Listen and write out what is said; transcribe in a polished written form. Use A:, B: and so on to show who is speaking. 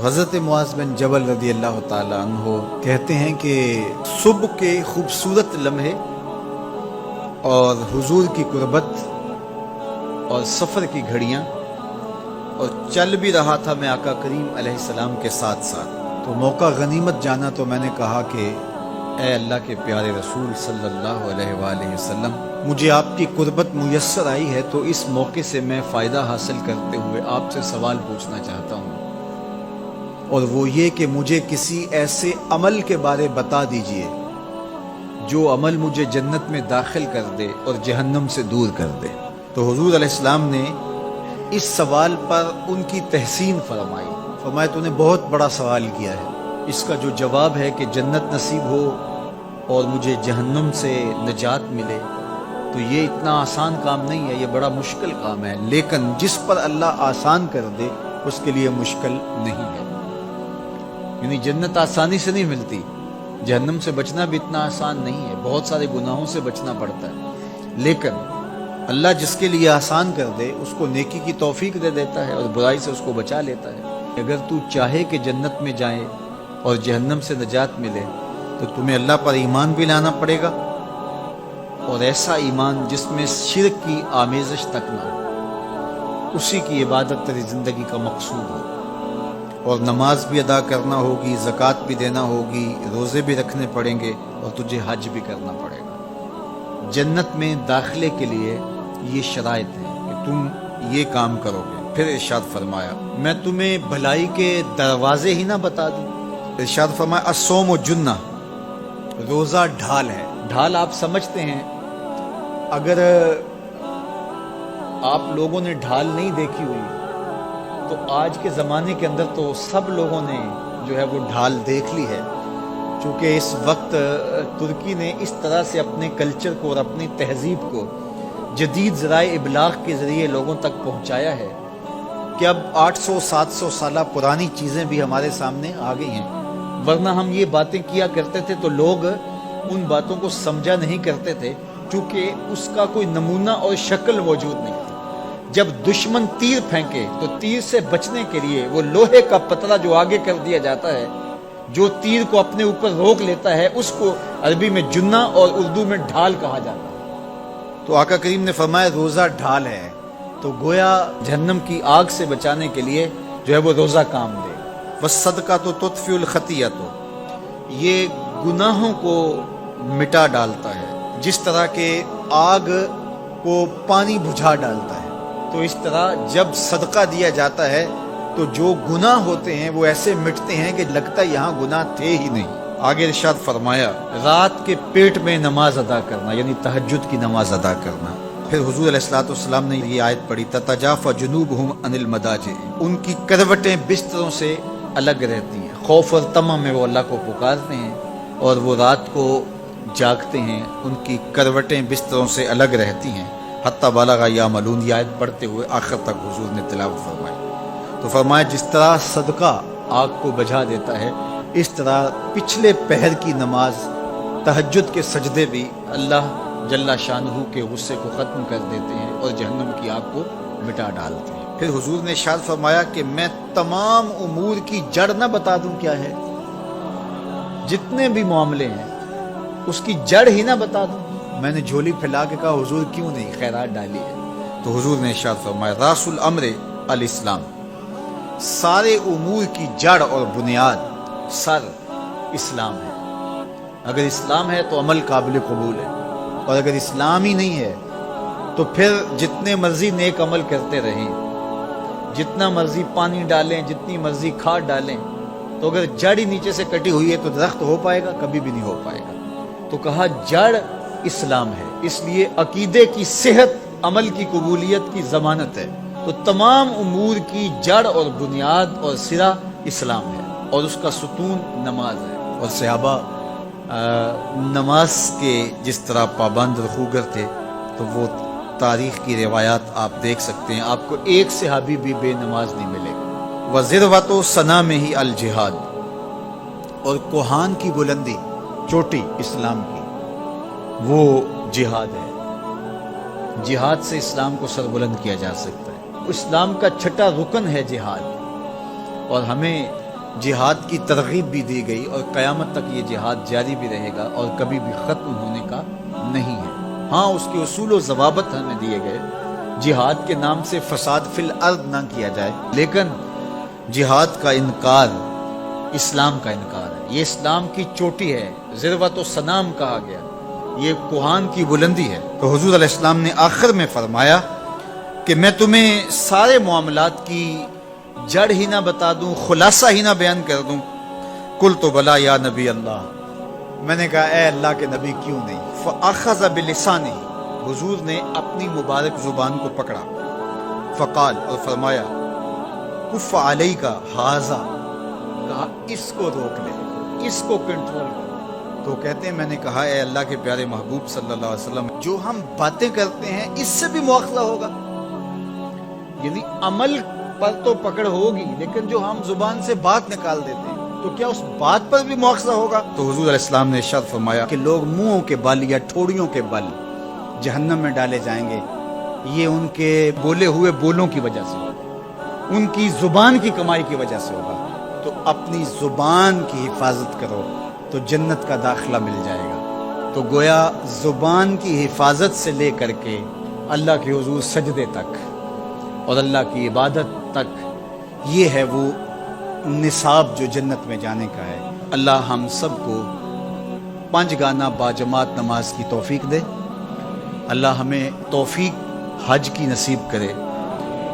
A: حضرت معاذ بن جبل رضی اللہ تعالیٰ عنہ کہتے ہیں کہ صبح کے خوبصورت لمحے اور حضور کی قربت اور سفر کی گھڑیاں اور چل بھی رہا تھا میں آقا کریم علیہ السلام کے ساتھ ساتھ، تو موقع غنیمت جانا تو میں نے کہا کہ اے اللہ کے پیارے رسول صلی اللہ علیہ وآلہ وسلم، مجھے آپ کی قربت میسر آئی ہے تو اس موقع سے میں فائدہ حاصل کرتے ہوئے آپ سے سوال پوچھنا چاہتا ہوں، اور وہ یہ کہ مجھے کسی ایسے عمل کے بارے بتا دیجئے جو عمل مجھے جنت میں داخل کر دے اور جہنم سے دور کر دے۔ تو حضور علیہ السلام نے اس سوال پر ان کی تحسین فرمایا تو نے بہت بڑا سوال کیا ہے، اس کا جو جواب ہے کہ جنت نصیب ہو اور مجھے جہنم سے نجات ملے، تو یہ اتنا آسان کام نہیں ہے، یہ بڑا مشکل کام ہے، لیکن جس پر اللہ آسان کر دے اس کے لیے مشکل نہیں ہے۔ یعنی جنت آسانی سے نہیں ملتی، جہنم سے بچنا بھی اتنا آسان نہیں ہے، بہت سارے گناہوں سے بچنا پڑتا ہے، لیکن اللہ جس کے لیے آسان کر دے اس کو نیکی کی توفیق دے دیتا ہے اور برائی سے اس کو بچا لیتا ہے۔ اگر تو چاہے کہ جنت میں جائے اور جہنم سے نجات ملے تو تمہیں اللہ پر ایمان بھی لانا پڑے گا، اور ایسا ایمان جس میں شرک کی آمیزش تک نہ ہو، اسی کی عبادت تیری زندگی کا مقصود ہو، اور نماز بھی ادا کرنا ہوگی، زکوٰۃ بھی دینا ہوگی، روزے بھی رکھنے پڑیں گے، اور تجھے حج بھی کرنا پڑے گا۔ جنت میں داخلے کے لیے یہ شرائط ہیں کہ تم یہ کام کرو گے۔ پھر ارشاد فرمایا میں تمہیں بھلائی کے دروازے ہی نہ بتا دوں۔ ارشاد فرمایا الصوم جنہ، روزہ ڈھال ہے۔ ڈھال آپ سمجھتے ہیں، اگر آپ لوگوں نے ڈھال نہیں دیکھی ہوئی تو آج کے زمانے کے اندر تو سب لوگوں نے جو ہے وہ ڈھال دیکھ لی ہے، چونکہ اس وقت ترکی نے اس طرح سے اپنے کلچر کو اور اپنی تہذیب کو جدید ذرائع ابلاغ کے ذریعے لوگوں تک پہنچایا ہے کہ اب 800-700 سالہ پرانی چیزیں بھی ہمارے سامنے آ گئی ہیں، ورنہ ہم یہ باتیں کیا کرتے تھے تو لوگ ان باتوں کو سمجھا نہیں کرتے تھے، چونکہ اس کا کوئی نمونہ اور شکل موجود نہیں تھی۔ جب دشمن تیر پھینکے تو تیر سے بچنے کے لیے وہ لوہے کا پتلا جو آگے کر دیا جاتا ہے، جو تیر کو اپنے اوپر روک لیتا ہے، اس کو عربی میں جنہ اور اردو میں ڈھال کہا جاتا ہے۔ تو آقا کریم نے فرمایا روزہ ڈھال ہے، تو گویا جہنم کی آگ سے بچانے کے لیے جو ہے وہ روزہ کام دے۔ بس صدقہ تو تطفی الخطیہ، تو یہ گناہوں کو مٹا ڈالتا ہے، جس طرح کہ آگ کو پانی بجھا ڈالتا ہے، تو اس طرح جب صدقہ دیا جاتا ہے تو جو گناہ ہوتے ہیں وہ ایسے مٹتے ہیں کہ لگتا ہے یہاں گناہ تھے ہی نہیں۔ آگے ارشاد فرمایا رات کے پیٹ میں نماز ادا کرنا، یعنی تہجد کی نماز ادا کرنا۔ پھر حضور علیہ الصلوۃ والسلام نے یہ آیت پڑھی تتجافی جنوبہم عن المضاجع، ان کی کروٹیں بستروں سے الگ رہتی ہیں، خوف اور طمع میں وہ اللہ کو پکارتے ہیں اور وہ رات کو جاگتے ہیں، ان کی کروٹیں بستروں سے الگ رہتی ہیں، حتی بلغ یعملون، یہ آیت پڑھتے ہوئے آخر تک حضور نے تلاوت فرمائی۔ تو فرمایا جس طرح صدقہ آگ کو بجھا دیتا ہے، اس طرح پچھلے پہر کی نماز، تہجد کے سجدے بھی اللہ جل شانہ کے غصے کو ختم کر دیتے ہیں اور جہنم کی آگ کو مٹا ڈالتے ہیں۔ پھر حضور نے ارشاد فرمایا کہ میں تمام امور کی جڑ نہ بتا دوں کیا ہے، جتنے بھی معاملے ہیں اس کی جڑ ہی نہ بتا دوں۔ میں نے جھولی پھیلا کے کہا حضور کیوں نہیں، خیرات ڈالی ہے، تو حضور نے ارشاد فرمایا راس الامر الاسلام، سارے امور کی جڑ اور بنیاد، سر اسلام ہے۔ اگر اسلام ہے تو عمل قابل قبول ہے، اور اگر اسلام ہی نہیں ہے تو پھر جتنے مرضی نیک عمل کرتے رہیں، جتنا مرضی پانی ڈالیں، جتنی مرضی کھاد ڈالیں، تو اگر جڑ ہی نیچے سے کٹی ہوئی ہے تو درخت ہو پائے گا؟ کبھی بھی نہیں ہو پائے گا۔ تو کہا جڑ اسلام ہے، اس لیے عقیدے کی صحت عمل کی قبولیت کی ضمانت ہے، تو تمام امور کی جڑ اور بنیاد اور سرا اسلام ہے، اور اس کا ستون نماز ہے۔ اور صحابہ نماز کے جس طرح پابند رخوگر تھے، تو وہ تاریخ کی روایات آپ دیکھ سکتے ہیں، آپ کو ایک صحابی بھی بے نماز نہیں ملے گا۔ وذروۃ ثنا میں ہی الجہاد، اور کوہان کی بلندی، چوٹی اسلام کی، وہ جہاد ہے۔ جہاد سے اسلام کو سربلند کیا جا سکتا ہے۔ اسلام کا چھٹا رکن ہے جہاد، اور ہمیں جہاد کی ترغیب بھی دی گئی اور قیامت تک یہ جہاد جاری بھی رہے گا اور کبھی بھی ختم ہونے کا نہیں ہے۔ ہاں اس کے اصول و ضوابط ہمیں دیے گئے، جہاد کے نام سے فساد فی الارض نہ کیا جائے، لیکن جہاد کا انکار اسلام کا انکار ہے۔ یہ اسلام کی چوٹی ہے، ذروۃ و سنام کہا گیا، یہ کوہان کی بلندی ہے۔ تو حضور علیہ السلام نے آخر میں فرمایا کہ میں تمہیں سارے معاملات کی جڑ ہی نہ بتا دوں، خلاصہ ہی نہ بیان کر دوں؟ قلت بلا یا نبی اللہ، میں نے کہا اے اللہ کے نبی کیوں نہیں؟ فاخذ بلسانہ، حضور نے اپنی مبارک زبان کو پکڑا، فقال، اور فرمایا کف علیک ھذا، کہا اس کو روک لے، اس کو کنٹرول کر۔ تو کہتے ہیں میں نے کہا اے اللہ کے پیارے محبوب صلی اللہ علیہ وسلم، جو ہم باتیں کرتے ہیں اس سے بھی مواخذہ ہوگا؟ یعنی عمل پر تو پکڑ ہوگی، لیکن جو ہم زبان سے بات نکال دیتے ہیں تو کیا اس بات پر بھی مواخذہ ہوگا؟ تو حضور علیہ السلام نے ارشاد فرمایا کہ لوگ منہوں کے بل یا ٹھوڑیوں کے بل جہنم میں ڈالے جائیں گے، یہ ان کے بولے ہوئے بولوں کی وجہ سے ہوگا، ان کی زبان کی کمائی کی وجہ سے ہوگا۔ تو اپنی زبان کی حفاظت کرو تو جنت کا داخلہ مل جائے گا۔ تو گویا زبان کی حفاظت سے لے کر کے اللہ کے حضور سجدے تک اور اللہ کی عبادت تک، یہ ہے وہ نصاب جو جنت میں جانے کا ہے۔ اللہ ہم سب کو 5 گانا باجماعت نماز کی توفیق دے، اللہ ہمیں توفیق حج کی نصیب کرے۔